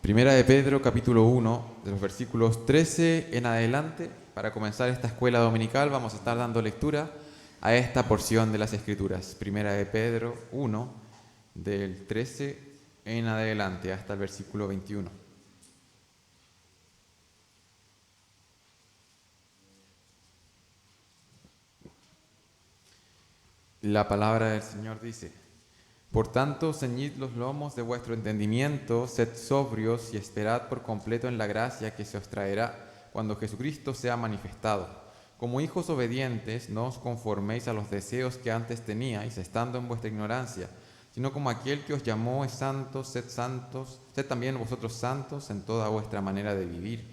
Primera de Pedro, capítulo 1, de los versículos 13 en adelante. Para comenzar esta escuela dominical vamos a estar dando lectura a esta porción de las Escrituras. Primera de Pedro 1, del 13 en adelante hasta el versículo 21. La palabra del Señor dice: Por tanto, ceñid los lomos de vuestro entendimiento, sed sobrios y esperad por completo en la gracia que se os traerá cuando Jesucristo sea manifestado. Como hijos obedientes, no os conforméis a los deseos que antes teníais, estando en vuestra ignorancia, sino como aquel que os llamó es santo, sed también vosotros santos en toda vuestra manera de vivir.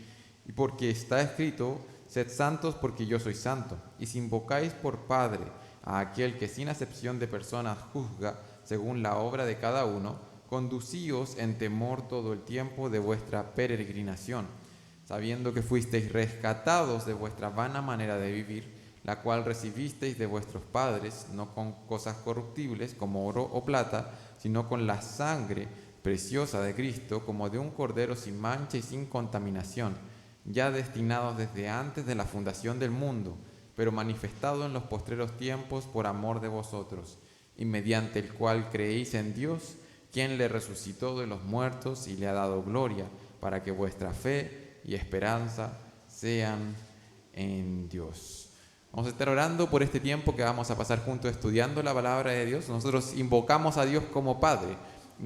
Y porque está escrito: sed santos porque yo soy santo. Y si invocáis por Padre a aquel que sin acepción de personas juzga según la obra de cada uno, conducíos en temor todo el tiempo de vuestra peregrinación, sabiendo que fuisteis rescatados de vuestra vana manera de vivir, la cual recibisteis de vuestros padres, no con cosas corruptibles como oro o plata, sino con la sangre preciosa de Cristo, como de un cordero sin mancha y sin contaminación, ya destinados desde antes de la fundación del mundo, pero manifestado en los postreros tiempos por amor de vosotros, y mediante el cual creéis en Dios, quien le resucitó de los muertos y le ha dado gloria, para que vuestra fe y esperanza sean en Dios. Vamos a estar orando por este tiempo que vamos a pasar juntos estudiando la palabra de Dios. Nosotros invocamos a Dios como Padre,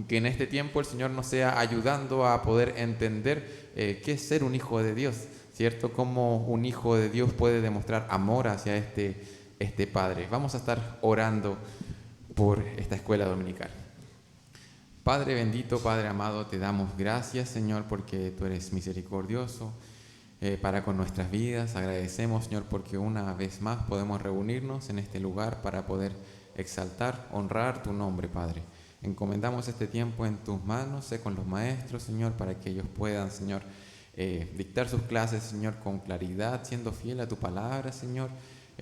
que en este tiempo el Señor nos sea ayudando a poder entender qué es ser un hijo de Dios, ¿cierto? Cómo un hijo de Dios puede demostrar amor hacia este Padre. Vamos a estar orando por esta escuela dominical. Padre bendito, Padre amado, te damos gracias, Señor, porque tú eres misericordioso para con nuestras vidas. Agradecemos, Señor, porque una vez más podemos reunirnos en este lugar para poder exaltar, honrar tu nombre, Padre. Encomendamos este tiempo en tus manos, sé con los maestros, Señor, para que ellos puedan, Señor, dictar sus clases, Señor, con claridad, siendo fiel a tu palabra, Señor.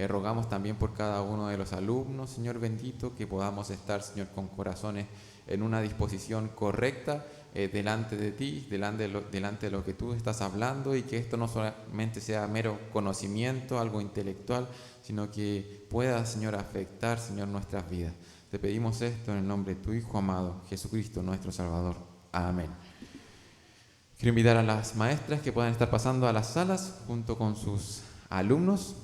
Rogamos también por cada uno de los alumnos, Señor bendito, que podamos estar, Señor, con corazones en una disposición correcta delante de ti, delante de lo que tú estás hablando, y que esto no solamente sea mero conocimiento, algo intelectual, sino que pueda, Señor, afectar, Señor, nuestras vidas. Te pedimos esto en el nombre de tu Hijo amado, Jesucristo, nuestro Salvador. Amén. Quiero invitar a las maestras que puedan estar pasando a las salas junto con sus alumnos.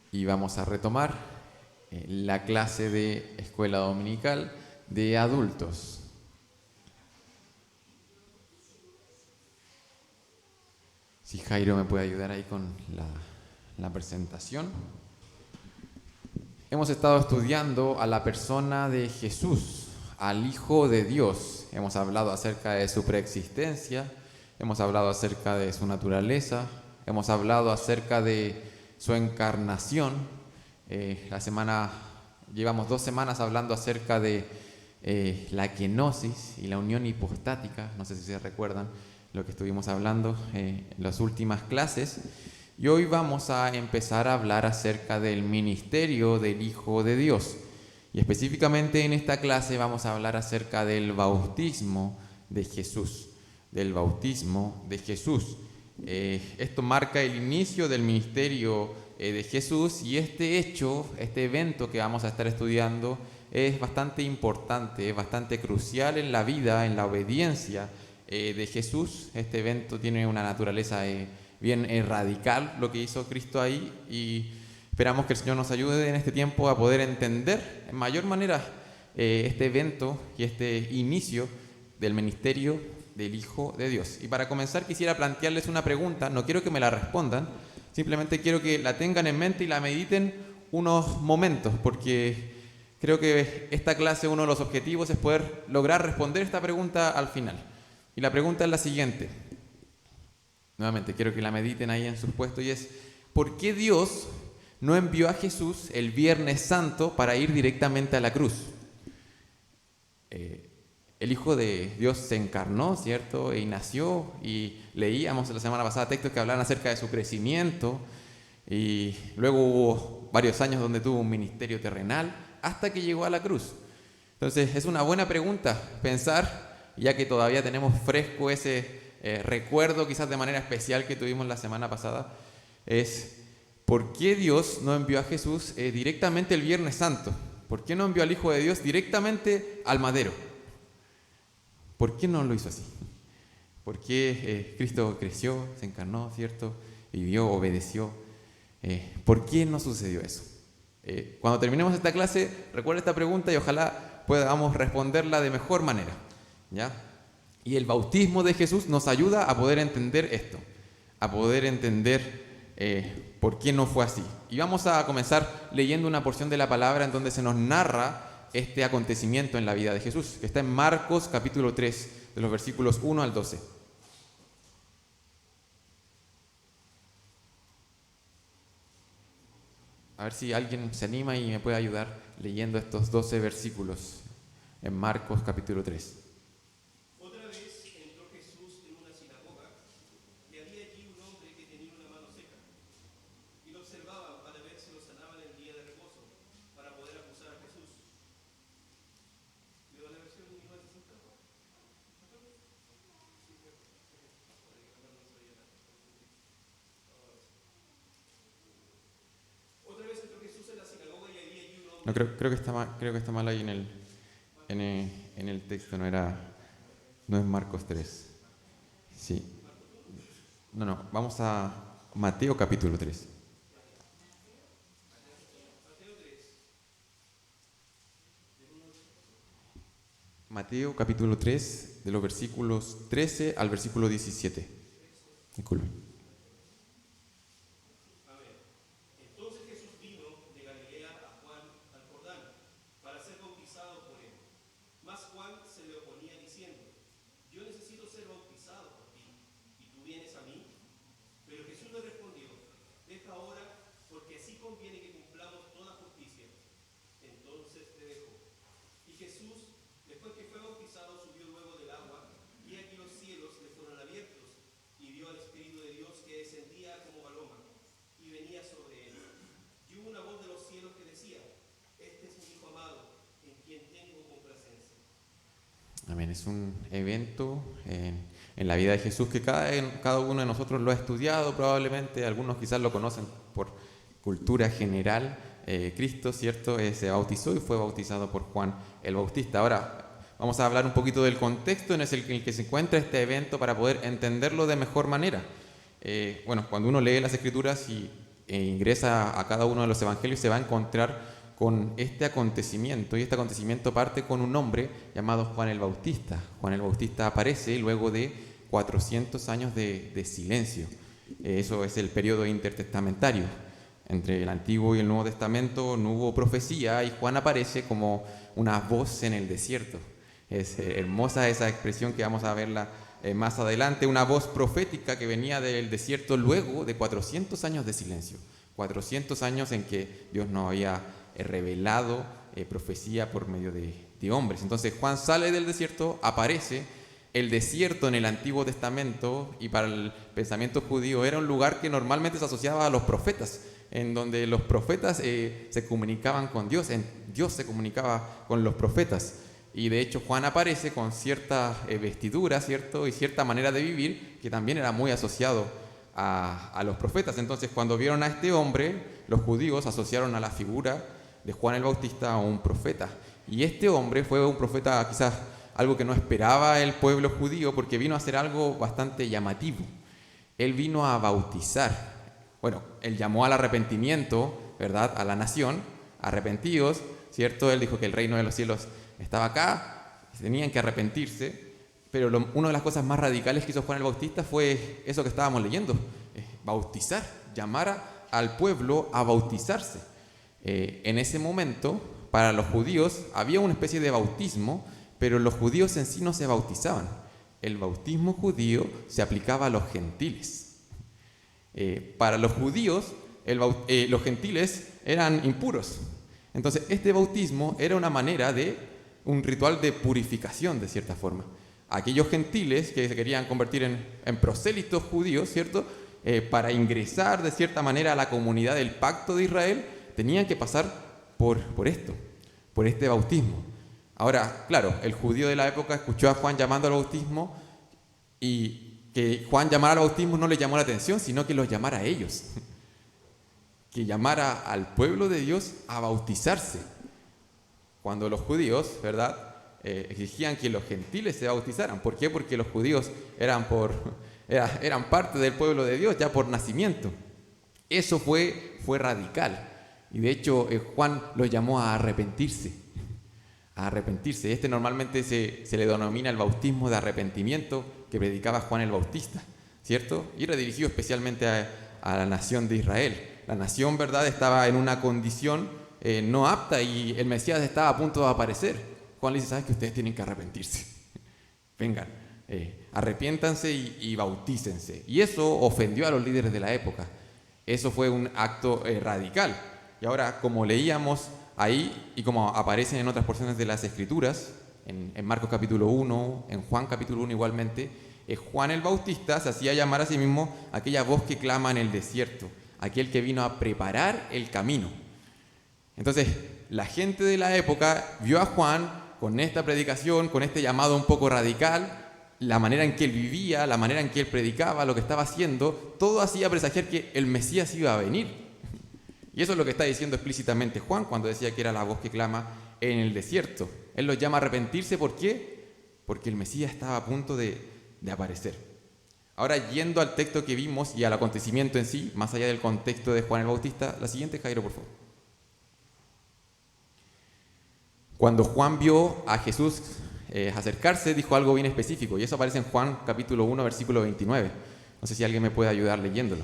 Y vamos a retomar la clase de escuela dominical de adultos. Si Jairo me puede ayudar ahí con la presentación. Hemos estado estudiando a la persona de Jesús, al Hijo de Dios. Hemos hablado acerca de su preexistencia, hemos hablado acerca de su naturaleza, hemos hablado acerca de su encarnación. Llevamos 2 semanas hablando acerca de la kenosis y la unión hipostática. No sé si se recuerdan lo que estuvimos hablando en las últimas clases. Y hoy vamos a empezar a hablar acerca del ministerio del Hijo de Dios. Y específicamente en esta clase vamos a hablar acerca del bautismo de Jesús. Del bautismo de Jesús. Esto marca el inicio del ministerio de Jesús, y este hecho, este evento que vamos a estar estudiando es bastante importante, es bastante crucial en la vida, en la obediencia de Jesús. Este evento tiene una naturaleza bien radical, lo que hizo Cristo ahí, y esperamos que el Señor nos ayude en este tiempo a poder entender en mayor manera este evento y este inicio del ministerio del Hijo de Dios. Y para comenzar quisiera plantearles una pregunta. No quiero que me la respondan, simplemente quiero que la tengan en mente y la mediten unos momentos, porque creo que esta clase, uno de los objetivos es poder lograr responder esta pregunta al final. Y la pregunta es la siguiente. Nuevamente, quiero que la mediten ahí en sus puestos, y es: ¿por qué Dios no envió a Jesús el Viernes Santo para ir directamente a la cruz? el Hijo de Dios se encarnó, ¿cierto? Y nació, y leíamos la semana pasada textos que hablaban acerca de su crecimiento, y luego hubo varios años donde tuvo un ministerio terrenal, hasta que llegó a la cruz. Entonces es una buena pregunta pensar, ya que todavía tenemos fresco ese recuerdo quizás de manera especial que tuvimos la semana pasada, es ¿por qué Dios no envió a Jesús directamente el Viernes Santo? ¿Por qué no envió al Hijo de Dios directamente al madero? ¿Por qué no lo hizo así? ¿Por qué Cristo creció, se encarnó, ¿cierto? Vivió, obedeció. ¿Por qué no sucedió eso? Cuando terminemos esta clase, recuerda esta pregunta y ojalá podamos responderla de mejor manera, ¿ya? Y el bautismo de Jesús nos ayuda a poder entender esto, a poder entender por qué no fue así. Y vamos a comenzar leyendo una porción de la palabra en donde se nos narra este acontecimiento en la vida de Jesús, que está en Marcos capítulo 3, de los versículos 1 al 12. A ver si alguien se anima y me puede ayudar leyendo estos 12 versículos en Marcos capítulo 3. Otra vez entró Jesús en una sinagoga y había allí un hombre que tenía una mano seca. Y lo observaban para ver si lo sanaban el día de reposo, para poder acusar a Jesús. ¿Le doy la versión 1960? Otra vez entró Jesús en la sinagoga y había allí un hombre. No, creo que está mal ahí en el texto, no es Marcos 3. Sí. No, vamos a Mateo capítulo 3. Mateo capítulo 3, de los versículos 13 al versículo 17. Disculpe. Entonces Jesús vino de Galilea a Juan al Jordán para ser bautizado por él. Mas Juan se le oponía diciendo: Yo necesito ser bautizado por ti, ¿y tú vienes a mí? Pero Jesús le respondió: Deja ahora, porque así conviene que cumplamos toda justicia. Entonces le dejó. Y Jesús, después que fue bautizado, subió luego del agua, y aquí los cielos le fueron abiertos, y vio al Espíritu de Dios que descendía como paloma y venía sobre él. Y hubo una voz de los cielos que decía: Este es mi Hijo amado, en quien tengo complacencia. Amén. Es un evento en la vida de Jesús que cada uno de nosotros lo ha estudiado probablemente, algunos quizás lo conocen por cultura general. Cristo, ¿cierto? Se bautizó y fue bautizado por Juan el Bautista. Ahora vamos a hablar un poquito del contexto en el que se encuentra este evento para poder entenderlo de mejor manera. Cuando uno lee las Escrituras y ingresa a cada uno de los evangelios, se va a encontrar con este acontecimiento, y este acontecimiento parte con un hombre llamado Juan el Bautista. Juan el Bautista aparece luego de 400 años de silencio. Eso es el periodo intertestamentario. Entre el Antiguo y el Nuevo Testamento no hubo profecía y Juan aparece como una voz en el desierto. Es hermosa esa expresión que vamos a verla más adelante, una voz profética que venía del desierto luego de 400 años de silencio, 400 años en que Dios no había revelado profecía por medio de hombres. Entonces Juan sale del desierto, aparece. El desierto en el Antiguo Testamento y para el pensamiento judío era un lugar que normalmente se asociaba a los profetas, en donde los profetas se comunicaban con Dios, Dios se comunicaba con los profetas. Y de hecho Juan aparece con cierta vestidura, ¿cierto? Y cierta manera de vivir que también era muy asociado a los profetas. Entonces cuando vieron a este hombre, los judíos asociaron a la figura de Juan el Bautista a un profeta. Y este hombre fue un profeta quizás algo que no esperaba el pueblo judío, porque vino a hacer algo bastante llamativo. Él vino a bautizar. Bueno, él llamó al arrepentimiento, ¿verdad?, a la nación, arrepentidos, ¿cierto? Él dijo que el reino de los cielos estaba acá, tenían que arrepentirse, pero una de las cosas más radicales que hizo Juan el Bautista fue eso que estábamos leyendo, bautizar, llamar al pueblo a bautizarse. En ese momento, para los judíos, había una especie de bautismo, pero los judíos en sí no se bautizaban. El bautismo judío se aplicaba a los gentiles. Para los judíos, los gentiles eran impuros. Entonces, este bautismo era una manera de un ritual de purificación, de cierta forma. Aquellos gentiles que se querían convertir en prosélitos judíos, ¿cierto? Para ingresar de cierta manera a la comunidad del pacto de Israel, tenían que pasar por esto, por este bautismo. Ahora, claro, el judío de la época escuchó a Juan llamando al bautismo, y que Juan llamara al bautismo no le llamó la atención, sino que los llamara a ellos. Que llamara al pueblo de Dios a bautizarse. Cuando los judíos, ¿verdad?, exigían que los gentiles se bautizaran. ¿Por qué? Porque los judíos eran parte del pueblo de Dios ya por nacimiento. Eso fue radical. Y de hecho Juan los llamó a arrepentirse. A arrepentirse. Normalmente se le denomina el bautismo de arrepentimiento que predicaba Juan el Bautista, ¿cierto? Y era dirigido especialmente a la nación de Israel. La nación, ¿verdad?, estaba en una condición no apta y el Mesías estaba a punto de aparecer. Juan le dice, ¿sabes que ustedes tienen que arrepentirse? Vengan, arrepiéntanse y bautícense. Y eso ofendió a los líderes de la época. Eso fue un acto radical. Y ahora, como leíamos ahí y como aparecen en otras porciones de las Escrituras, en Marcos capítulo 1, en Juan capítulo 1 igualmente, Juan el Bautista se hacía llamar a sí mismo aquella voz que clama en el desierto, aquel que vino a preparar el camino. Entonces, la gente de la época vio a Juan con esta predicación, con este llamado un poco radical, la manera en que él vivía, la manera en que él predicaba, lo que estaba haciendo, todo hacía presagiar que el Mesías iba a venir. Y eso es lo que está diciendo explícitamente Juan cuando decía que era la voz que clama en el desierto. Él los llama a arrepentirse, ¿por qué? Porque el Mesías estaba a punto de aparecer. Ahora, yendo al texto que vimos y al acontecimiento en sí, más allá del contexto de Juan el Bautista, la siguiente, Jairo, por favor. Cuando Juan vio a Jesús acercarse, dijo algo bien específico, y eso aparece en Juan capítulo 1, versículo 29. No sé si alguien me puede ayudar leyéndolo.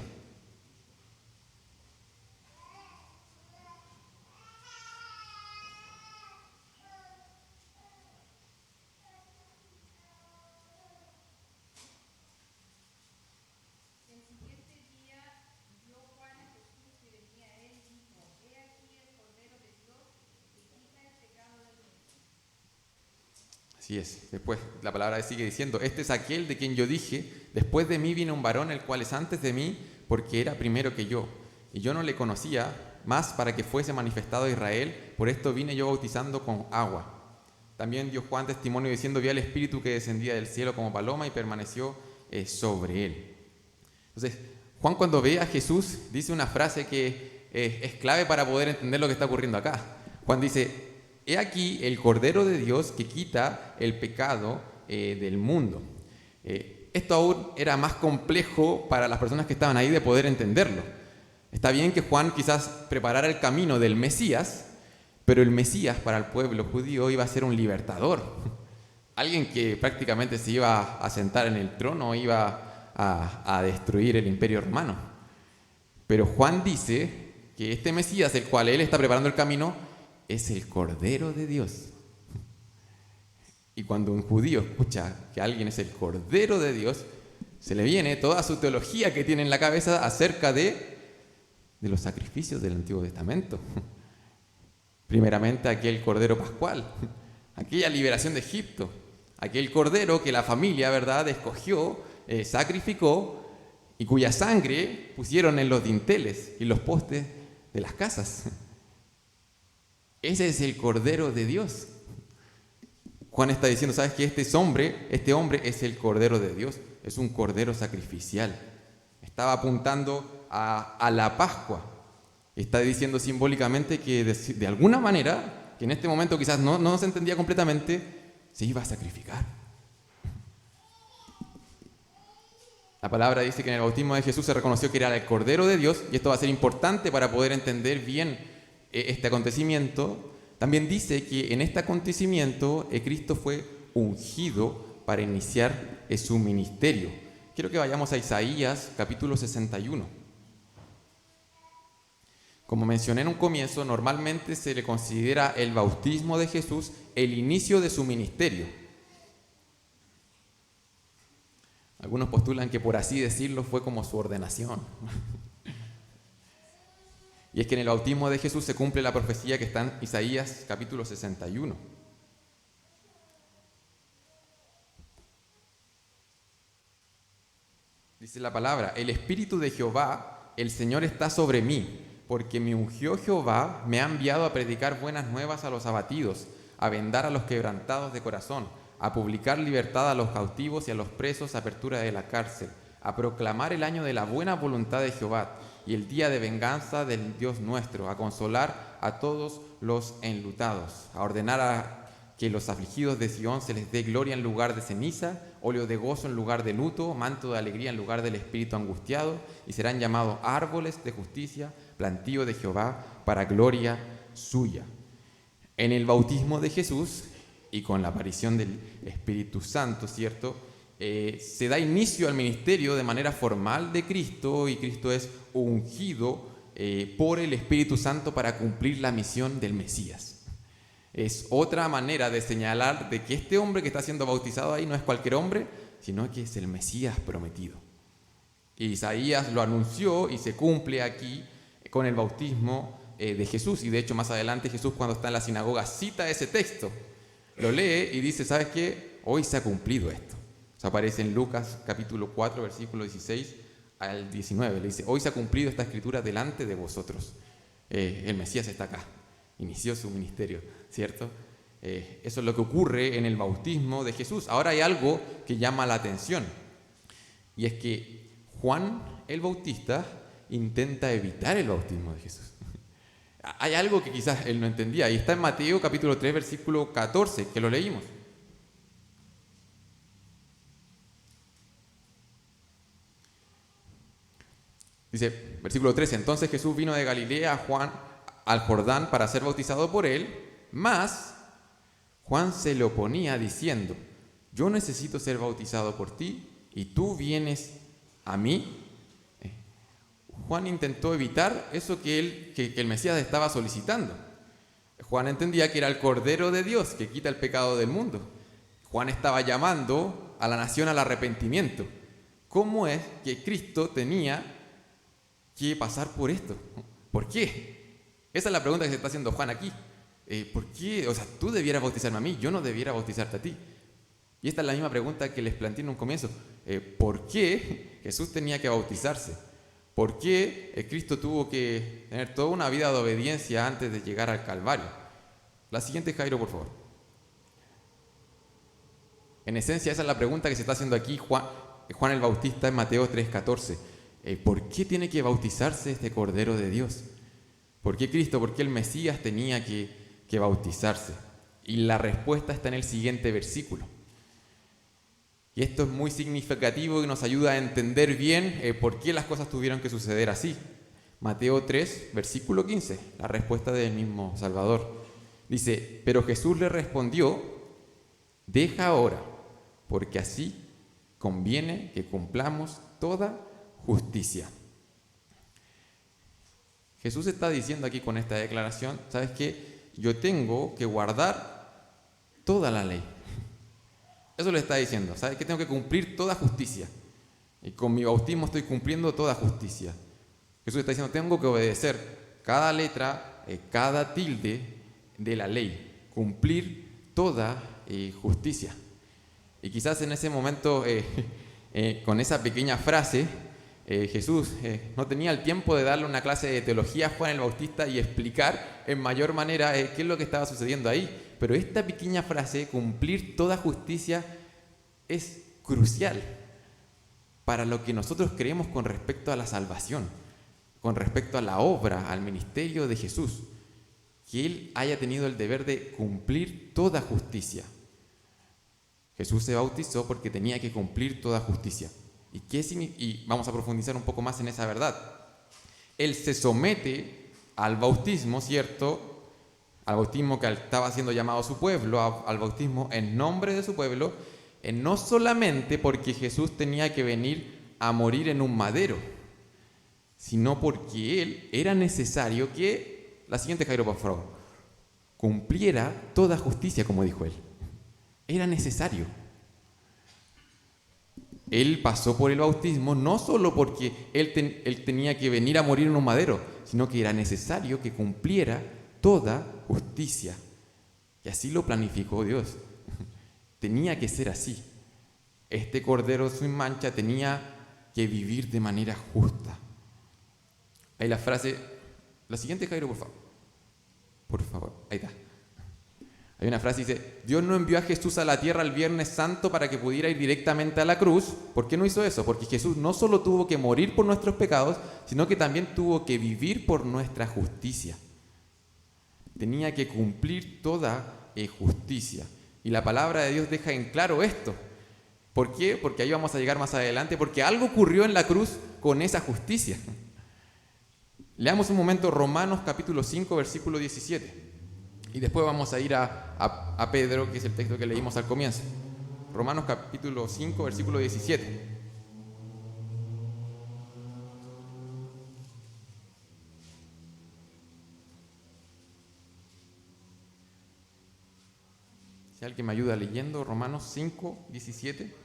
Así es. Después la palabra sigue diciendo, este es aquel de quien yo dije, después de mí vino un varón, el cual es antes de mí, porque era primero que yo. Y yo no le conocía, más para que fuese manifestado a Israel, por esto vine yo bautizando con agua. También dio Juan testimonio diciendo, vi al Espíritu que descendía del cielo como paloma y permaneció sobre él. Entonces, Juan cuando ve a Jesús dice una frase que es clave para poder entender lo que está ocurriendo acá. Juan dice, he aquí el Cordero de Dios que quita el pecado del mundo. Esto aún era más complejo para las personas que estaban ahí de poder entenderlo. Está bien que Juan quizás preparara el camino del Mesías, pero el Mesías para el pueblo judío iba a ser un libertador. Alguien que prácticamente se iba a sentar en el trono, iba a destruir el imperio romano. Pero Juan dice que este Mesías, el cual él está preparando el camino, es el Cordero de Dios. Y cuando un judío escucha que alguien es el Cordero de Dios, se le viene toda su teología que tiene en la cabeza acerca de los sacrificios del Antiguo Testamento. Primeramente aquel Cordero Pascual, aquella liberación de Egipto, aquel Cordero que la familia, ¿verdad?, escogió, sacrificó y cuya sangre pusieron en los dinteles y los postes de las casas. Ese es el Cordero de Dios. Juan está diciendo, ¿sabes qué? Este hombre es el Cordero de Dios, es un Cordero sacrificial. Estaba apuntando a la Pascua. Está diciendo simbólicamente que de alguna manera, que en este momento quizás no se entendía completamente, se iba a sacrificar. La palabra dice que en el bautismo de Jesús se reconoció que era el Cordero de Dios, y esto va a ser importante para poder entender bien este acontecimiento. También dice que en este acontecimiento Cristo fue ungido para iniciar su ministerio. Quiero que vayamos a Isaías capítulo 61. Como mencioné en un comienzo, normalmente se le considera el bautismo de Jesús el inicio de su ministerio. Algunos postulan que, por así decirlo, fue como su ordenación. Y es que en el bautismo de Jesús se cumple la profecía que está en Isaías capítulo 61. Dice la palabra, el Espíritu de Jehová, el Señor está sobre mí, porque me ungió Jehová, me ha enviado a predicar buenas nuevas a los abatidos, a vendar a los quebrantados de corazón, a publicar libertad a los cautivos y a los presos, apertura de la cárcel, a proclamar el año de la buena voluntad de Jehová y el día de venganza del Dios nuestro, a consolar a todos los enlutados, a ordenar a que los afligidos de Sión se les dé gloria en lugar de ceniza, óleo de gozo en lugar de luto, manto de alegría en lugar del espíritu angustiado, y serán llamados árboles de justicia, plantío de Jehová para gloria suya. En el bautismo de Jesús y con la aparición del Espíritu Santo, ¿cierto? Se da inicio al ministerio de manera formal de Cristo, y Cristo es ungido por el Espíritu Santo para cumplir la misión del Mesías. Es otra manera de señalar de que este hombre que está siendo bautizado ahí no es cualquier hombre, sino que es el Mesías prometido. Y Isaías lo anunció y se cumple aquí con el bautismo de Jesús. Y de hecho más adelante Jesús, cuando está en la sinagoga, cita ese texto, lo lee y dice, ¿sabes qué? Hoy se ha cumplido esto. Eso aparece en Lucas capítulo 4, versículo 16 al 19. Le dice, hoy se ha cumplido esta escritura delante de vosotros. El Mesías está acá. Inició su ministerio, ¿cierto? Eso es lo que ocurre en el bautismo de Jesús. Ahora hay algo que llama la atención, y es que Juan el Bautista intenta evitar el bautismo de Jesús. Hay algo que quizás él no entendía, y está en Mateo capítulo 3, versículo 14, que lo leímos. Dice, versículo 13, entonces Jesús vino de Galilea al Jordán para ser bautizado por él, mas Juan se le oponía diciendo, yo necesito ser bautizado por ti y tú vienes a mí. Juan intentó evitar eso que el Mesías estaba solicitando. Juan entendía que era el Cordero de Dios que quita el pecado del mundo. Juan estaba llamando a la nación al arrepentimiento. ¿Cómo es que Cristo tenía que pasar por esto? ¿Por qué? Esa es la pregunta que se está haciendo Juan aquí. ¿Por qué? O sea, tú debieras bautizarme a mí, yo no debiera bautizarte a ti. Y esta es la misma pregunta que les planteé en un comienzo. ¿Por qué Jesús tenía que bautizarse? ¿Por qué Cristo tuvo que tener toda una vida de obediencia antes de llegar al Calvario? La siguiente, Jairo, por favor. En esencia, esa es la pregunta que se está haciendo aquí Juan el Bautista en Mateo 3:14. ¿Por qué tiene que bautizarse este Cordero de Dios? ¿Por qué Cristo? ¿Por qué el Mesías tenía que bautizarse? Y la respuesta está en el siguiente versículo. Y esto es muy significativo y nos ayuda a entender bien por qué las cosas tuvieron que suceder así. Mateo 3, versículo 15, la respuesta del mismo Salvador. Dice, pero Jesús le respondió, deja ahora, porque así conviene que cumplamos toda justicia. Jesús está diciendo aquí con esta declaración, ¿sabes qué? Yo tengo que guardar toda la ley. Eso le está diciendo, ¿sabes qué? Tengo que cumplir toda justicia. Y con mi bautismo estoy cumpliendo toda justicia. Jesús está diciendo, tengo que obedecer cada letra, cada tilde de la ley. Cumplir toda justicia. Y quizás en ese momento, con esa pequeña frase, Jesús no tenía el tiempo de darle una clase de teología a Juan el Bautista y explicar en mayor manera qué es lo que estaba sucediendo ahí. Pero esta pequeña frase, cumplir toda justicia, es crucial para lo que nosotros creemos con respecto a la salvación, con respecto a la obra, al ministerio de Jesús, que Él haya tenido el deber de cumplir toda justicia. Jesús se bautizó porque tenía que cumplir toda justicia. Y vamos a profundizar un poco más en esa verdad. Él se somete al bautismo, ¿cierto? Al bautismo que estaba siendo llamado a su pueblo, al bautismo en nombre de su pueblo, no solamente porque Jesús tenía que venir a morir en un madero, sino porque Él era necesario que, la siguiente, Jairo, por favor, cumpliera toda justicia, como dijo Él. Era necesario. Él pasó por el bautismo no solo porque él tenía que venir a morir en un madero, sino que era necesario que cumpliera toda justicia. Y así lo planificó Dios. Tenía que ser así. Este Cordero sin mancha tenía que vivir de manera justa. Hay la frase, la siguiente, Jairo, por favor. Por favor, ahí está. Hay una frase que dice, Dios no envió a Jesús a la tierra el Viernes Santo para que pudiera ir directamente a la cruz. ¿Por qué no hizo eso? Porque Jesús no solo tuvo que morir por nuestros pecados, sino que también tuvo que vivir por nuestra justicia. Tenía que cumplir toda justicia. Y la palabra de Dios deja en claro esto. ¿Por qué? Porque ahí vamos a llegar más adelante, porque algo ocurrió en la cruz con esa justicia. Leamos un momento Romanos capítulo 5, versículo 17. Y después vamos a ir a Pedro, que es el texto que leímos al comienzo. Romanos capítulo 5, versículo 17. Si alguien me ayuda leyendo, Romanos 5, 17.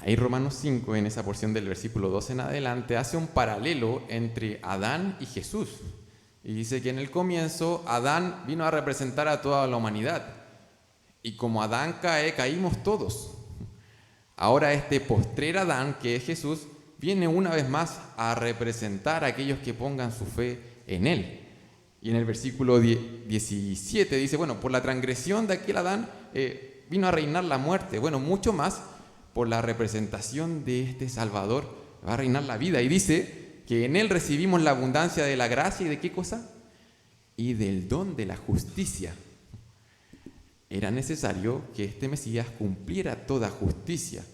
Ahí Romanos 5, en esa porción del versículo 12 en adelante, hace un paralelo entre Adán y Jesús. Y dice que en el comienzo Adán vino a representar a toda la humanidad. Y como Adán cae, caímos todos. Ahora este postrer Adán, que es Jesús, viene una vez más a representar a aquellos que pongan su fe en él. Y en el versículo 17 dice, bueno, por la transgresión de aquel Adán vino a reinar la muerte. Bueno, mucho más por la representación de este Salvador va a reinar la vida. Y dice que en él recibimos la abundancia de la gracia y ¿de qué cosa? Y del don de la justicia. Era necesario que este Mesías cumpliera toda justicia,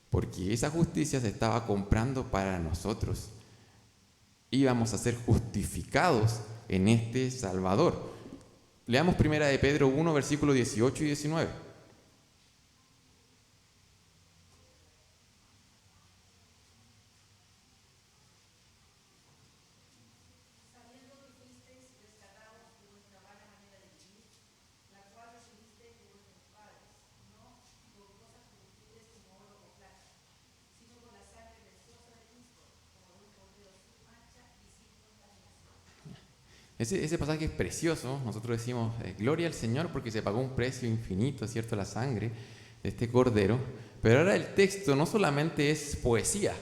porque esa justicia se estaba comprando para nosotros. Íbamos a ser justificados en este Salvador. Leamos primera de Pedro 1, versículos 18 y 19. Ese pasaje es precioso. Nosotros decimos, gloria al Señor porque se pagó un precio infinito, ¿cierto? La sangre de este cordero. Pero ahora el texto no solamente es poesía.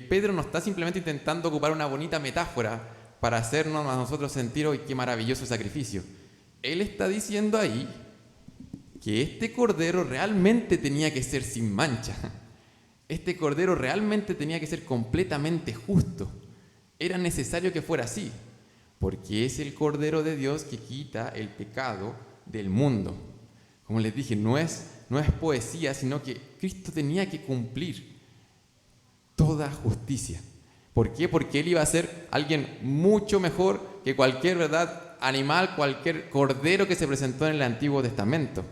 Pedro no está simplemente intentando ocupar una bonita metáfora para hacernos a nosotros sentir hoy qué maravilloso sacrificio. Él está diciendo ahí que este cordero realmente tenía que ser sin mancha. Este cordero realmente tenía que ser completamente justo. Era necesario que fuera así, porque es el Cordero de Dios que quita el pecado del mundo. Como les dije, no es poesía, sino que Cristo tenía que cumplir toda justicia. ¿Por qué? Porque Él iba a ser alguien mucho mejor que cualquier, ¿verdad?, animal, cualquier cordero que se presentó en el Antiguo Testamento.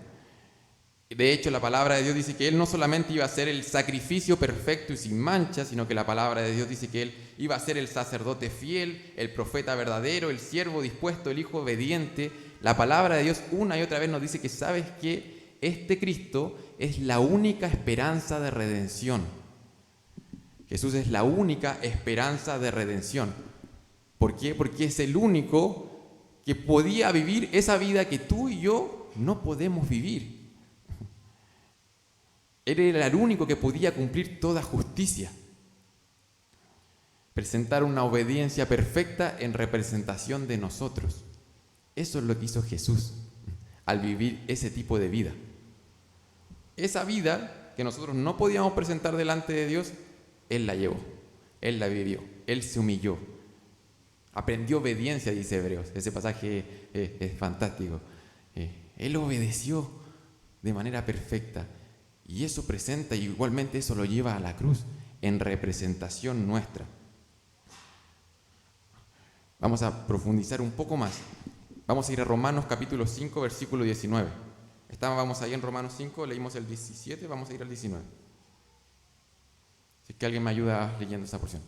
De hecho, la palabra de Dios dice que Él no solamente iba a ser el sacrificio perfecto y sin mancha, sino que la palabra de Dios dice que Él iba a ser el sacerdote fiel, el profeta verdadero, el siervo dispuesto, el hijo obediente. La palabra de Dios una y otra vez nos dice que, ¿sabes qué? Este Cristo es la única esperanza de redención. Jesús es la única esperanza de redención. ¿Por qué? Porque es el único que podía vivir esa vida que tú y yo no podemos vivir. Él era el único que podía cumplir toda justicia. Presentar una obediencia perfecta en representación de nosotros. Eso es lo que hizo Jesús al vivir ese tipo de vida. Esa vida que nosotros no podíamos presentar delante de Dios, Él la llevó, Él la vivió, Él se humilló. Aprendió obediencia, dice Hebreos. Ese pasaje es fantástico. Él obedeció de manera perfecta. Y eso presenta, y igualmente eso lo lleva a la cruz, en representación nuestra. Vamos a profundizar un poco más. Vamos a ir a Romanos capítulo 5, versículo 19. Estábamos ahí en Romanos 5, leímos el 17, vamos a ir al 19. Si es que alguien me ayuda leyendo esa porción.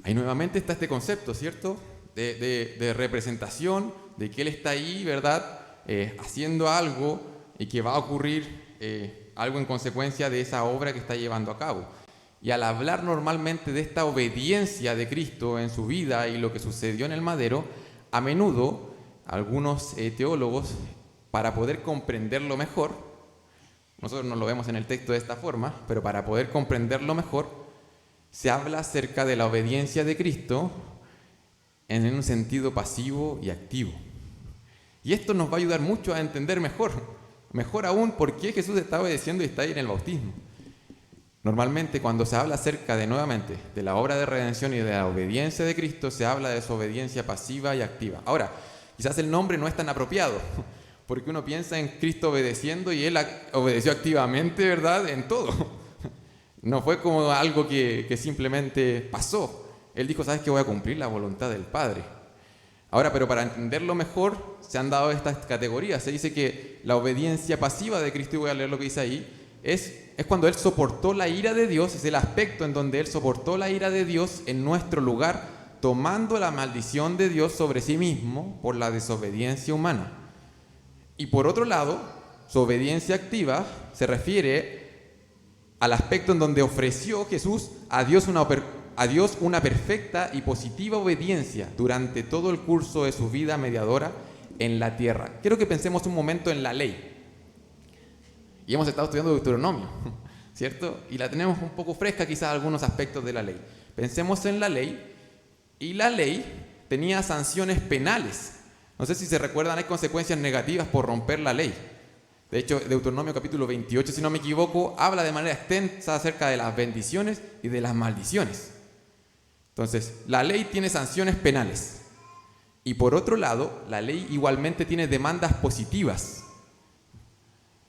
Ahí nuevamente está este concepto, ¿cierto? de representación, de que Él está ahí, ¿verdad? Haciendo algo y que va a ocurrir algo en consecuencia de esa obra que está llevando a cabo. Y al hablar normalmente de esta obediencia de Cristo en su vida y lo que sucedió en el madero, a menudo algunos teólogos, para poder comprenderlo mejor, nosotros no lo vemos en el texto de esta forma, pero para poder comprenderlo mejor, se habla acerca de la obediencia de Cristo en un sentido pasivo y activo. Y esto nos va a ayudar mucho a entender mejor aún por qué Jesús está obedeciendo y está ahí en el bautismo. Normalmente cuando se habla acerca nuevamente de la obra de redención y de la obediencia de Cristo, se habla de su obediencia pasiva y activa. Ahora, quizás el nombre no es tan apropiado, porque uno piensa en Cristo obedeciendo y Él obedeció activamente, ¿verdad?, en todo. No fue como algo que simplemente pasó. Él dijo, ¿sabes qué? Voy a cumplir la voluntad del Padre. Ahora, pero para entenderlo mejor, se han dado estas categorías. Se dice que la obediencia pasiva de Cristo, y voy a leer lo que dice ahí, es cuando Él soportó la ira de Dios, es el aspecto en donde Él soportó la ira de Dios en nuestro lugar, tomando la maldición de Dios sobre sí mismo por la desobediencia humana. Y por otro lado, su obediencia activa se refiere al aspecto en donde ofreció Jesús a Dios una perfecta y positiva obediencia durante todo el curso de su vida mediadora en la tierra. Quiero que pensemos un momento en la ley. Y hemos estado estudiando Deuteronomio, ¿cierto? Y la tenemos un poco fresca quizás algunos aspectos de la ley. Pensemos en la ley, y la ley tenía sanciones penales. No sé si se recuerdan, hay consecuencias negativas por romper la ley. De hecho, Deuteronomio capítulo 28, si no me equivoco, habla de manera extensa acerca de las bendiciones y de las maldiciones. Entonces, la ley tiene sanciones penales. Y por otro lado, la ley igualmente tiene demandas positivas.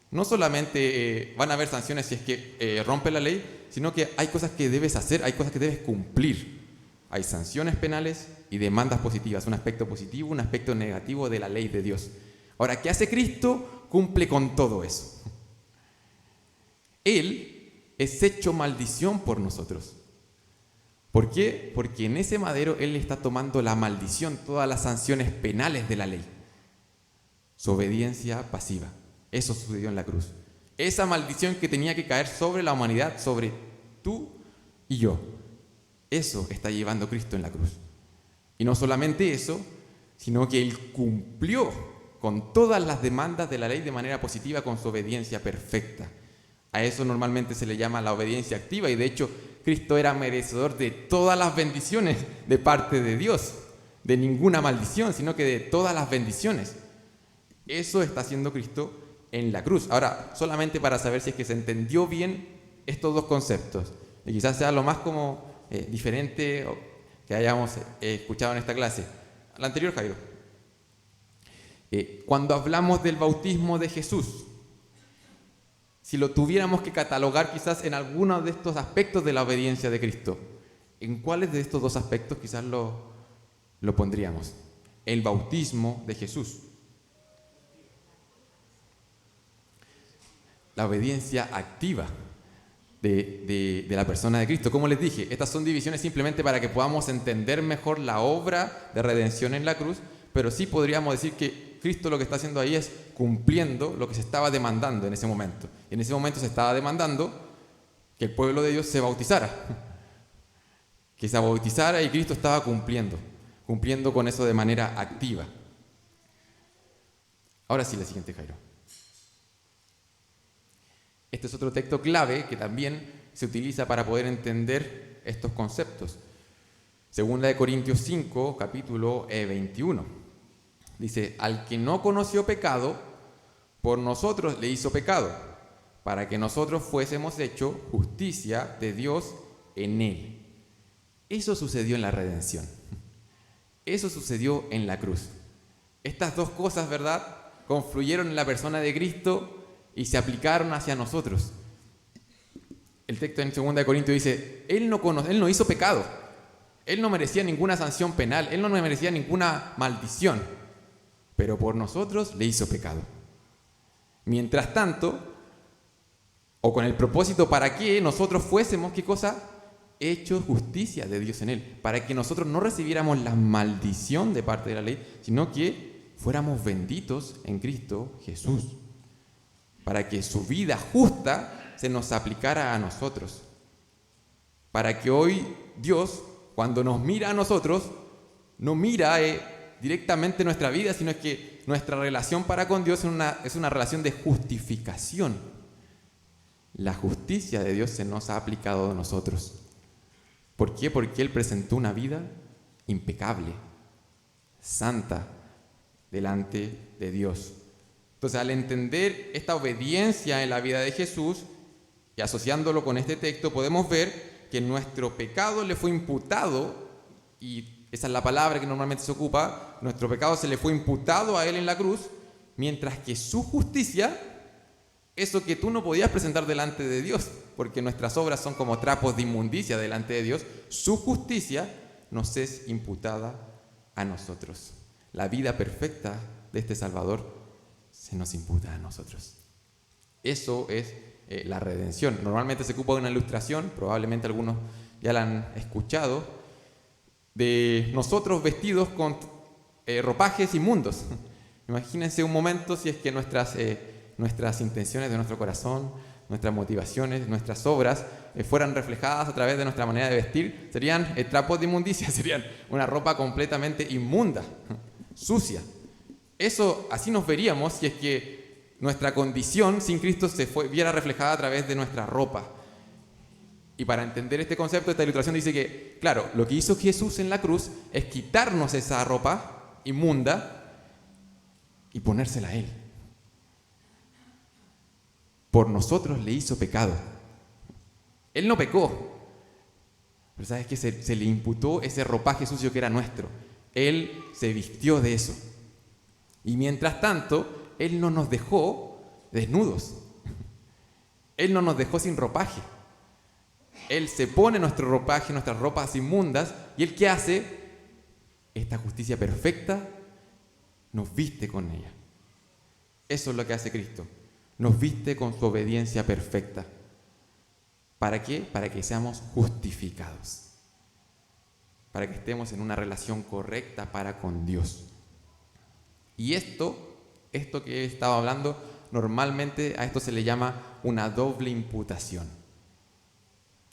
No solamente van a haber sanciones si es que rompe la ley, sino que hay cosas que debes hacer, hay cosas que debes cumplir. Hay sanciones penales y demandas positivas, un aspecto positivo, un aspecto negativo de la ley de Dios. Ahora, ¿qué hace Cristo? Cumple con todo eso. Él es hecho maldición por nosotros. ¿Por qué? Porque en ese madero Él está tomando la maldición, todas las sanciones penales de la ley. Su obediencia pasiva. Eso sucedió en la cruz. Esa maldición que tenía que caer sobre la humanidad, sobre tú y yo. Eso está llevando Cristo en la cruz. Y no solamente eso, sino que Él cumplió con todas las demandas de la ley de manera positiva con su obediencia perfecta. A eso normalmente se le llama la obediencia activa, y de hecho Cristo era merecedor de todas las bendiciones de parte de Dios, de ninguna maldición, sino que de todas las bendiciones. Eso está haciendo Cristo en la cruz. Ahora, solamente para saber si es que se entendió bien estos dos conceptos, y quizás sea lo más como diferente que hayamos escuchado en esta clase. La anterior, Jairo. Cuando hablamos del bautismo de Jesús, si lo tuviéramos que catalogar quizás en alguno de estos aspectos de la obediencia de Cristo, ¿en cuáles de estos dos aspectos quizás lo pondríamos? El bautismo de Jesús. La obediencia activa de la persona de Cristo. Como les dije, estas son divisiones simplemente para que podamos entender mejor la obra de redención en la cruz, pero sí podríamos decir que Cristo lo que está haciendo ahí es cumpliendo lo que se estaba demandando en ese momento. Y en ese momento se estaba demandando que el pueblo de Dios se bautizara. Que se bautizara, y Cristo estaba cumpliendo con eso de manera activa. Ahora sí, la siguiente, Jairo. Este es otro texto clave que también se utiliza para poder entender estos conceptos. Segunda de Corintios 5, capítulo 21. Dice, al que no conoció pecado, por nosotros le hizo pecado, para que nosotros fuésemos hechos justicia de Dios en él. Eso sucedió en la redención. Eso sucedió en la cruz. Estas dos cosas, ¿verdad?, confluyeron en la persona de Cristo y se aplicaron hacia nosotros. El texto en 2 Corintios dice, Él no hizo pecado. Él no merecía ninguna sanción penal. Él no merecía ninguna maldición. Pero por nosotros le hizo pecado. Mientras tanto, o con el propósito para que nosotros fuésemos, ¿qué cosa? hecho justicia de Dios en Él, para que nosotros no recibiéramos la maldición de parte de la ley, sino que fuéramos benditos en Cristo Jesús, para que su vida justa se nos aplicara a nosotros, para que hoy Dios, cuando nos mira a nosotros, no mira directamente nuestra vida, sino es que nuestra relación para con Dios es una relación de justificación. La justicia de Dios se nos ha aplicado a nosotros. ¿Por qué? Porque Él presentó una vida impecable, santa, delante de Dios. Entonces, al entender esta obediencia en la vida de Jesús y asociándolo con este texto, podemos ver que nuestro pecado le fue imputado, y esa es la palabra que normalmente se ocupa, nuestro pecado se le fue imputado a Él en la cruz, mientras que su justicia, eso que tú no podías presentar delante de Dios, porque nuestras obras son como trapos de inmundicia delante de Dios, su justicia nos es imputada a nosotros. La vida perfecta de este Salvador se nos imputa a nosotros. Eso es la redención. Normalmente se ocupa de una ilustración, probablemente algunos ya la han escuchado, de nosotros vestidos con ropajes inmundos. Imagínense un momento si es que nuestras intenciones de nuestro corazón, nuestras motivaciones, nuestras obras fueran reflejadas a través de nuestra manera de vestir, serían trapos de inmundicia, serían una ropa completamente inmunda, sucia. Eso, así nos veríamos si es que nuestra condición sin Cristo viera reflejada a través de nuestra ropa. Y para entender este concepto, esta ilustración dice que, claro, lo que hizo Jesús en la cruz es quitarnos esa ropa inmunda y ponérsela a Él. Por nosotros le hizo pecado. Él no pecó, pero ¿sabes qué? Se le imputó ese ropaje sucio que era nuestro. Él se vistió de eso. Y mientras tanto, Él no nos dejó desnudos. Él no nos dejó sin ropaje. Él se pone nuestro ropaje, nuestras ropas inmundas, y Él, ¿qué hace? Esta justicia perfecta nos viste con ella. Eso es lo que hace Cristo. Nos viste con su obediencia perfecta. ¿Para qué? Para que seamos justificados. Para que estemos en una relación correcta para con Dios. Y esto que he estado hablando, normalmente a esto se le llama una doble imputación.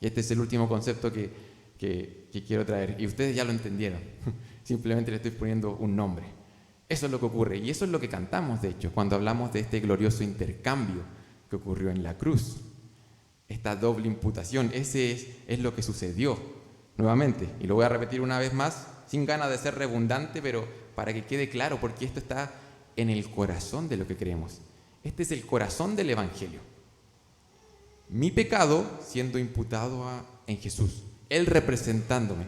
Y este es el último concepto que quiero traer. Y ustedes ya lo entendieron. Simplemente le estoy poniendo un nombre. Eso es lo que ocurre. Y eso es lo que cantamos, de hecho, cuando hablamos de este glorioso intercambio que ocurrió en la cruz. Esta doble imputación, ese es lo que sucedió nuevamente. Y lo voy a repetir una vez más, sin ganas de ser redundante, pero para que quede claro, porque esto está en el corazón de lo que creemos. Este es el corazón del Evangelio. Mi pecado siendo imputado en Jesús. Él representándome.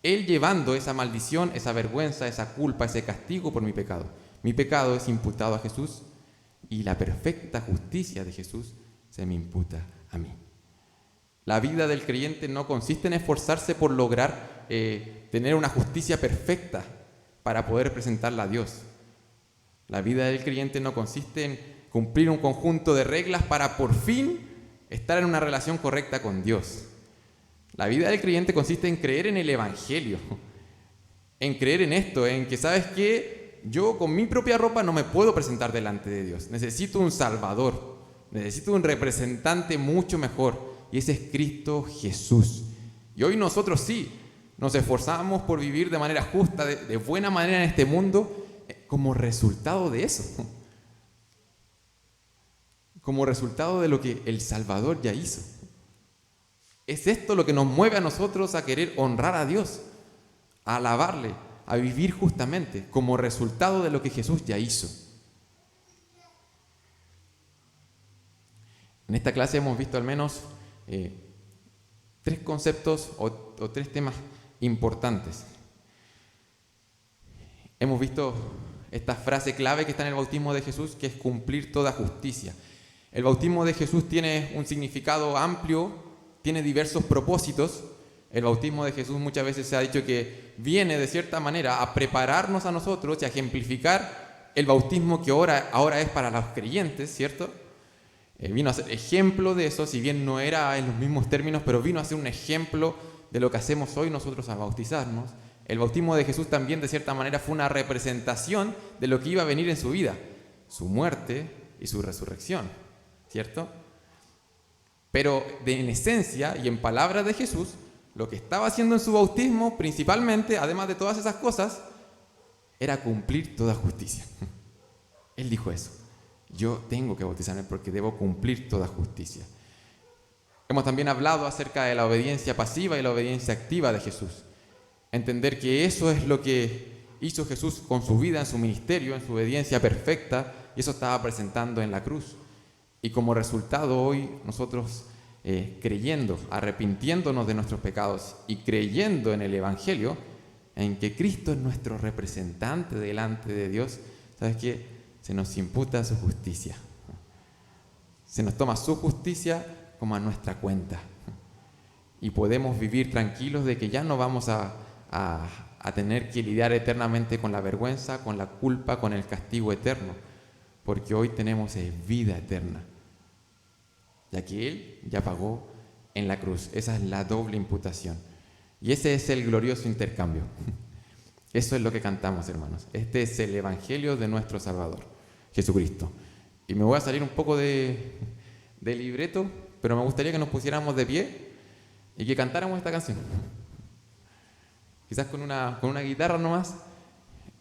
Él llevando esa maldición, esa vergüenza, esa culpa, ese castigo por mi pecado. Mi pecado es imputado a Jesús y la perfecta justicia de Jesús se me imputa a mí. La vida del creyente no consiste en esforzarse por lograr tener una justicia perfecta para poder presentarla a Dios. La vida del creyente no consiste en cumplir un conjunto de reglas para por fin estar en una relación correcta con Dios. La vida del creyente consiste en creer en el Evangelio, en creer en esto, en que, ¿sabes qué? Yo con mi propia ropa no me puedo presentar delante de Dios. Necesito un Salvador, necesito un representante mucho mejor, y ese es Cristo Jesús. Y hoy nosotros sí nos esforzamos por vivir de manera justa, de buena manera en este mundo, como resultado de eso. Como resultado de lo que el Salvador ya hizo. Es esto lo que nos mueve a nosotros a querer honrar a Dios, a alabarle, a vivir justamente, como resultado de lo que Jesús ya hizo. En esta clase hemos visto al menos 3 conceptos o 3 temas importantes. Hemos visto esta frase clave que está en el bautismo de Jesús, que es cumplir toda justicia. El bautismo de Jesús tiene un significado amplio, tiene diversos propósitos. El bautismo de Jesús muchas veces se ha dicho que viene de cierta manera a prepararnos a nosotros y a ejemplificar el bautismo que ahora es para los creyentes, ¿cierto? Vino a ser ejemplo de eso, si bien no era en los mismos términos, pero vino a ser un ejemplo de lo que hacemos hoy nosotros al bautizarnos, el bautismo de Jesús también de cierta manera fue una representación de lo que iba a venir en su vida, su muerte y su resurrección, ¿cierto? Pero en esencia y en palabras de Jesús, lo que estaba haciendo en su bautismo principalmente, además de todas esas cosas, era cumplir toda justicia. Él dijo eso: yo tengo que bautizarme porque debo cumplir toda justicia. Hemos también hablado acerca de la obediencia pasiva y la obediencia activa de Jesús. Entender que eso es lo que hizo Jesús con su vida, en su ministerio, en su obediencia perfecta, y eso estaba presentando en la cruz. Y como resultado hoy nosotros creyendo, arrepintiéndonos de nuestros pecados y creyendo en el Evangelio, en que Cristo es nuestro representante delante de Dios, ¿sabes qué? Se nos imputa su justicia. Se nos toma su justicia como a nuestra cuenta. Y podemos vivir tranquilos de que ya no vamos a tener que lidiar eternamente con la vergüenza, con la culpa, con el castigo eterno, porque hoy tenemos vida eterna, ya que Él ya pagó en la cruz. Esa es la doble imputación. Y ese es el glorioso intercambio. Eso es lo que cantamos, hermanos. Este es el Evangelio de nuestro Salvador, Jesucristo. Y me voy a salir un poco de libreto, pero me gustaría que nos pusiéramos de pie y que cantáramos esta canción. Quizás con una guitarra nomás,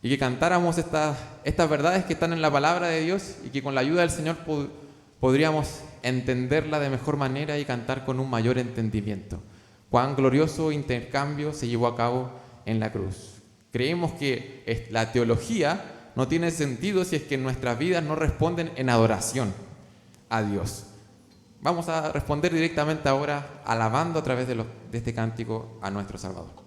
y que cantáramos estas verdades que están en la palabra de Dios, y que con la ayuda del Señor podríamos entenderla de mejor manera y cantar con un mayor entendimiento. Cuán glorioso intercambio se llevó a cabo en la cruz. Creemos que la teología no tiene sentido si es que nuestras vidas no responden en adoración a Dios. Vamos a responder directamente ahora alabando a través de este cántico a nuestro Salvador.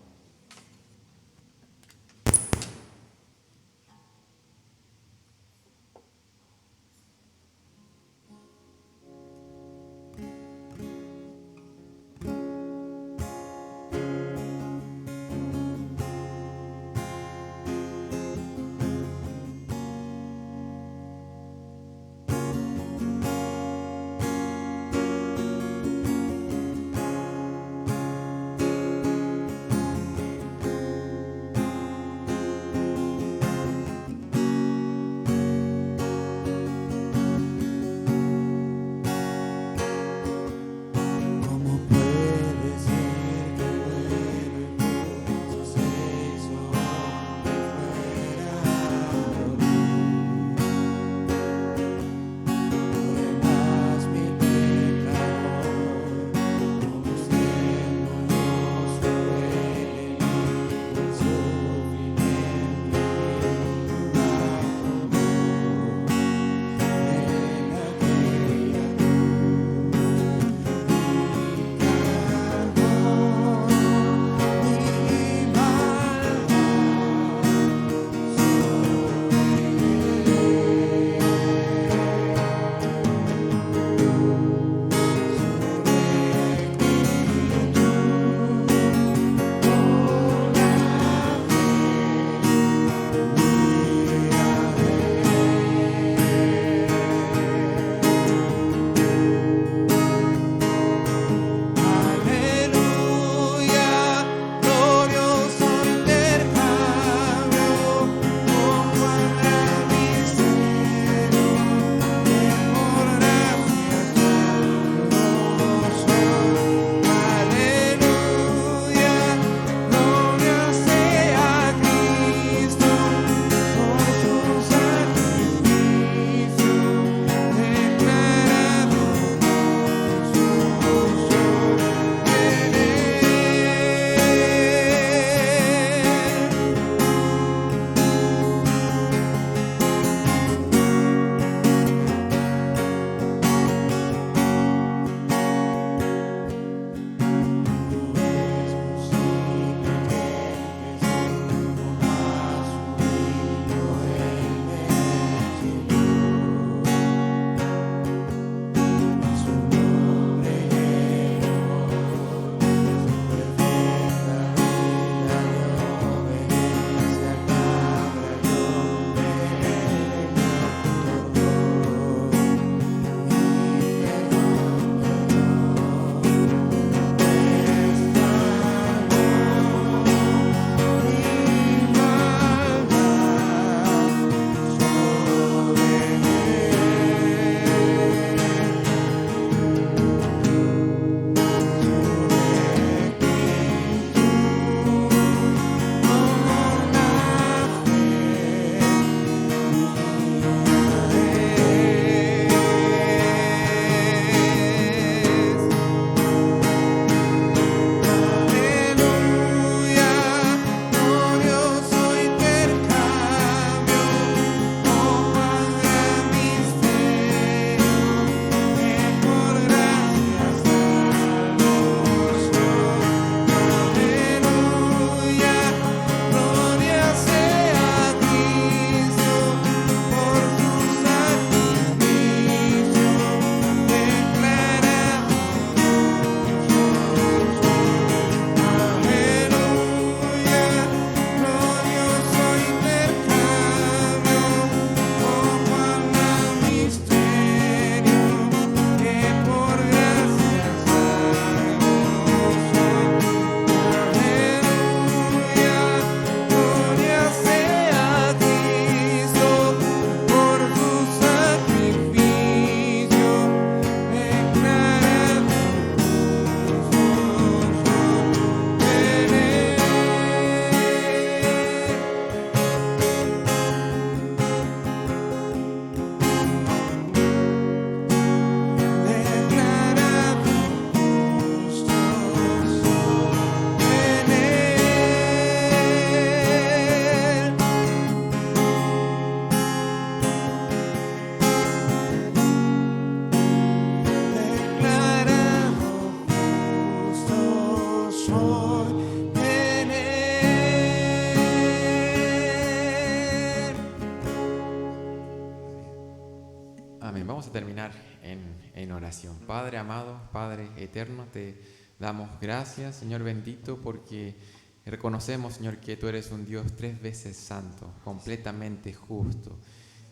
terminar en oración. Padre amado, Padre eterno, te damos gracias, Señor bendito, porque reconocemos, Señor, que tú eres un Dios 3 veces santo, completamente justo.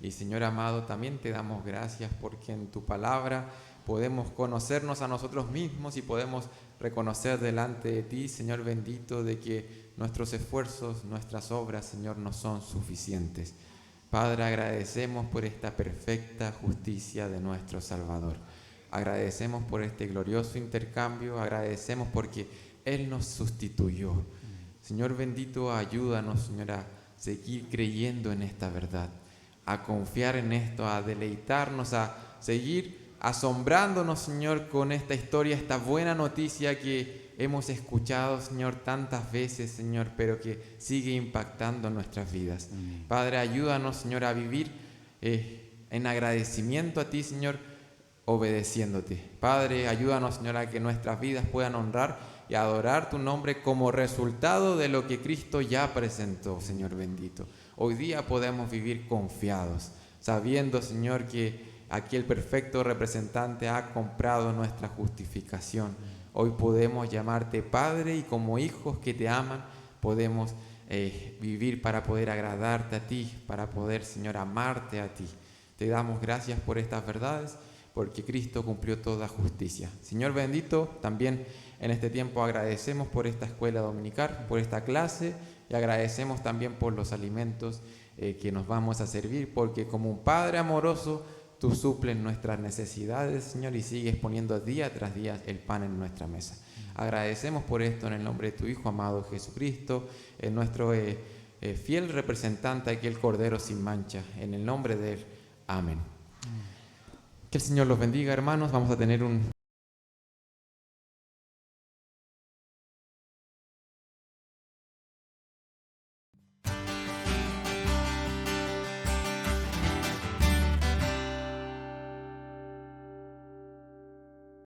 Y, Señor amado, también te damos gracias porque en tu palabra podemos conocernos a nosotros mismos y podemos reconocer delante de ti, Señor bendito, de que nuestros esfuerzos, nuestras obras, Señor, no son suficientes. Padre, agradecemos por esta perfecta justicia de nuestro Salvador. Agradecemos por este glorioso intercambio, agradecemos porque Él nos sustituyó. Señor bendito, ayúdanos, Señor, a seguir creyendo en esta verdad, a confiar en esto, a deleitarnos, a seguir asombrándonos, Señor, con esta historia, esta buena noticia que hemos escuchado, Señor, tantas veces, Señor, pero que sigue impactando nuestras vidas. Amén. Padre, ayúdanos, Señor, a vivir en agradecimiento a ti, Señor, obedeciéndote. Padre, ayúdanos, Señor, a que nuestras vidas puedan honrar y adorar tu nombre como resultado de lo que Cristo ya presentó, Señor bendito. Hoy día podemos vivir confiados, sabiendo, Señor, que aquí el perfecto representante ha comprado nuestra justificación. Hoy podemos llamarte Padre y como hijos que te aman podemos vivir para poder agradarte a ti, para poder, Señor, amarte a ti. Te damos gracias por estas verdades, porque Cristo cumplió toda justicia. Señor bendito, también en este tiempo agradecemos por esta escuela dominical, por esta clase, y agradecemos también por los alimentos que nos vamos a servir, porque como un Padre amoroso, tú suples nuestras necesidades, Señor, y sigues poniendo día tras día el pan en nuestra mesa. Agradecemos por esto en el nombre de tu Hijo amado Jesucristo, nuestro fiel representante, aquel Cordero sin mancha, en el nombre de Él. Amén. Que el Señor los bendiga, hermanos. Vamos a tener un